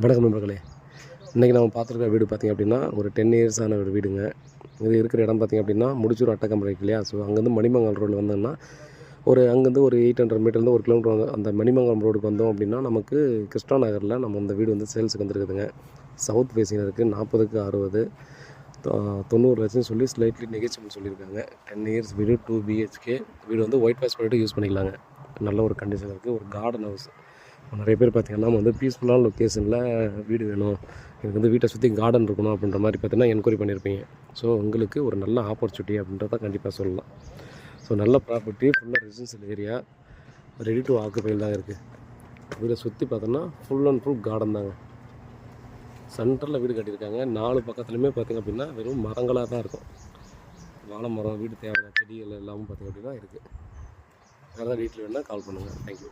வணக்கம் நண்பர்களே. இன்றைக்கி நம்ம பார்த்துருக்க வீடு பார்த்திங்க அப்படின்னா ஒரு 10 இயர்ஸான ஒரு வீடுங்க. இது இருக்கிற இடம் பார்த்திங்க அப்படின்னா முடிச்சூர் அட்டக்கம்பரம் இருக்கு இல்லையா. ஸோ அங்கேருந்து மணிமங்கலம் ரோடு வந்தோம்னா அங்கேருந்து ஒரு 800 மீட்டர்லேருந்து 1 கிலோமீட்டர் வந்து அந்த மணிமங்கலம் ரோடுக்கு வந்தோம் அப்படின்னா நமக்கு கிருஷ்ணா நகரில் நம்ம இந்த வீடு வந்து சேல்ஸுக்கு வந்துருக்குதுங்க. சவுத் ஃபேஸிங் இருக்குது. 40க்கு 60 90 லட்சம் சொல்லி ஸ்லைட்லி நெகோசியபிள் சொல்லியிருக்காங்க. 10 இயர்ஸ் வீடு, 2 BHK வீடு வந்து ஒயிட் வாஷ் பண்ணிவிட்டு யூஸ் பண்ணிக்கலாங்க. நல்ல ஒரு கண்டிஷன் இருக்குது. ஒரு கார்டன் ஹவுஸ். நிறைய பேர் பார்த்திங்கன்னா வந்து பீஸ்ஃபுல்லான லொக்கேஷனில் வீடு வேணும், எனக்கு வந்து வீட்டை சுற்றி கார்டன் இருக்கணும் அப்படின்ற மாதிரி பார்த்தீங்கன்னா என்கொயரி பண்ணியிருப்பீங்க. ஸோ உங்களுக்கு ஒரு நல்ல ஆப்பர்ச்சுனிட்டி அப்படின்றத கண்டிப்பாக சொல்லலாம். ஸோ நல்ல ப்ராப்பர்ட்டி, ஃபுல்லாக ரெசிடென்ஷியல் ஏரியா, ரெடி டு ஆக்குபைல் தான் இருக்குது. வீடை சுற்றி பார்த்தோன்னா ஃபுல் அண்ட் ஃபுல் கார்டன் தாங்க. சென்டரில் வீடு கட்டியிருக்காங்க. 4 பக்கத்துலையுமே பார்த்திங்க அப்படின்னா வெறும் மரங்களாக தான் இருக்கும். வாழை மரம், வீடு தேவையான செடிகள் எல்லாமும் பார்த்திங்க அப்படின்னா இருக்குது. வேறு ஏதாவது டீட்டெயில் வேணுன்னா கால் பண்ணுங்கள். தேங்க்யூ.